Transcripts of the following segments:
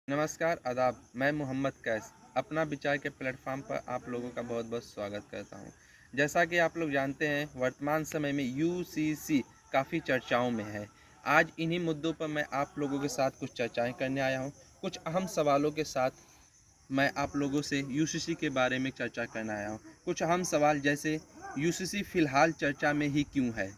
नमस्कार, आदाब। मैं मोहम्मद कैस अपना विचार के प्लेटफॉर्म पर आप लोगों का बहुत बहुत स्वागत करता हूं। जैसा कि आप लोग जानते हैं, वर्तमान समय में यूसीसी काफ़ी चर्चाओं में है। आज इन्हीं मुद्दों पर मैं आप लोगों के साथ कुछ चर्चाएं करने आया हूं। कुछ अहम सवालों के साथ मैं आप लोगों से यूसीसी के बारे में चर्चा करने आया हूं। कुछ अहम सवाल जैसे यूसीसी फ़िलहाल चर्चा में ही क्यों है?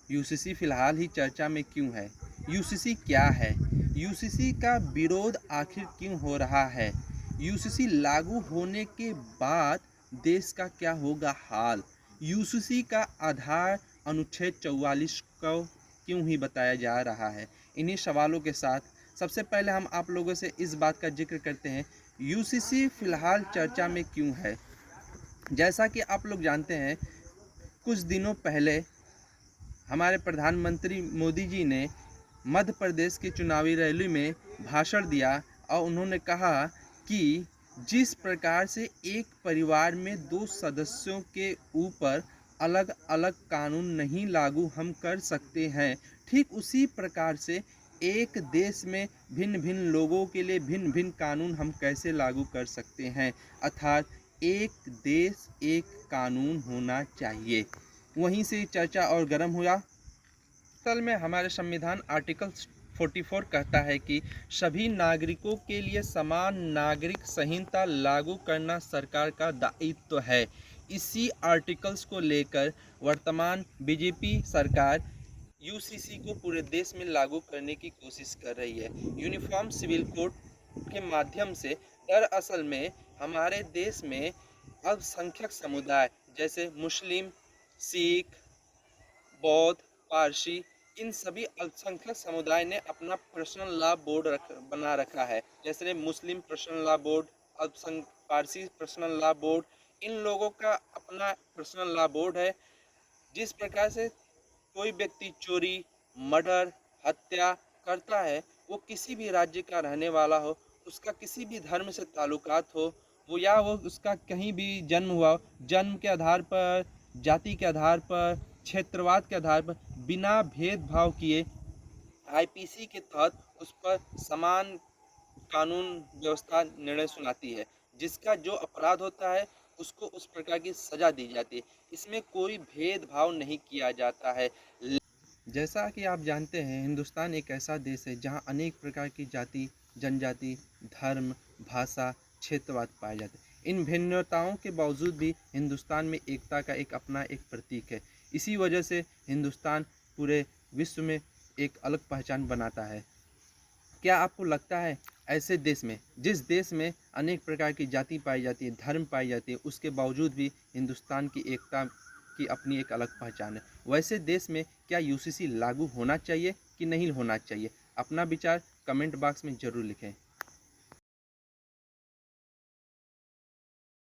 यूसीसी फिलहाल ही चर्चा में क्यों है? यूसीसी क्या है? यूसीसी का विरोध आखिर क्यों हो रहा है? यूसीसी लागू होने के बाद देश का क्या होगा हाल? यूसीसी का आधार अनुच्छेद 44 को क्यों ही बताया जा रहा है? इन्हीं सवालों के साथ सबसे पहले हम आप लोगों से इस बात का जिक्र करते हैं, यूसीसी फिलहाल चर्चा में क्यों है? जैसा कि आप लोग जानते हैं, कुछ दिनों पहले हमारे प्रधानमंत्री मोदी जी ने मध्य प्रदेश की चुनावी रैली में भाषण दिया और उन्होंने कहा कि जिस प्रकार से एक परिवार में दो सदस्यों के ऊपर अलग अलग कानून नहीं लागू हम कर सकते हैं, ठीक उसी प्रकार से एक देश में भिन्न भिन्न लोगों के लिए भिन्न भिन्न कानून हम कैसे लागू कर सकते हैं। अर्थात एक देश एक कानून होना चाहिए। वहीं से चर्चा और गर्म हुआ। असल में हमारे संविधान आर्टिकल 44 कहता है कि सभी नागरिकों के लिए समान नागरिक संहिता लागू करना सरकार का दायित्व है। इसी आर्टिकल्स को लेकर वर्तमान बीजेपी सरकार यूसीसी को पूरे देश में लागू करने की कोशिश कर रही है। यूनिफॉर्म सिविल कोड के माध्यम से दरअसल में हमारे देश में अल्पसंख्यक समुदाय जैसे मुस्लिम, सिख, बौद्ध, पारसी, इन सभी अल्पसंख्यक समुदाय ने अपना पर्सनल लॉ बोर्ड बना रखा है। जैसे मुस्लिम पर्सनल लॉ बोर्ड, अल्पसंख्यक पारसी पर्सनल लॉ बोर्ड, इन लोगों का अपना पर्सनल लॉ बोर्ड है। जिस प्रकार से कोई व्यक्ति चोरी, मर्डर, हत्या करता है, वो किसी भी राज्य का रहने वाला हो, उसका किसी भी धर्म से ताल्लुकात हो, वो उसका कहीं भी जन्म हुआ, जन्म के आधार पर, जाति के आधार पर, क्षेत्रवाद के आधार पर, बिना भेदभाव किए आईपीसी के तहत उस पर समान कानून व्यवस्था निर्णय सुनाती है। जिसका जो अपराध होता है उसको उस प्रकार की सजा दी जाती है। इसमें कोई भेदभाव नहीं किया जाता है। जैसा कि आप जानते हैं, हिंदुस्तान एक ऐसा देश है जहां अनेक प्रकार की जाति, जनजाति, धर्म, भाषा, क्षेत्रवाद पाए जाते हैं। इन भिन्नताओं के बावजूद भी हिंदुस्तान में एकता का एक अपना एक प्रतीक है। इसी वजह से हिंदुस्तान पूरे विश्व में एक अलग पहचान बनाता है। क्या आपको लगता है ऐसे देश में, जिस देश में अनेक प्रकार की जाति पाई जाती है, धर्म पाई जाती है, उसके बावजूद भी हिंदुस्तान की एकता की अपनी एक अलग पहचान है, वैसे देश में क्या यूसीसी लागू होना चाहिए कि नहीं होना चाहिए? अपना विचार कमेंट बॉक्स में ज़रूर लिखें।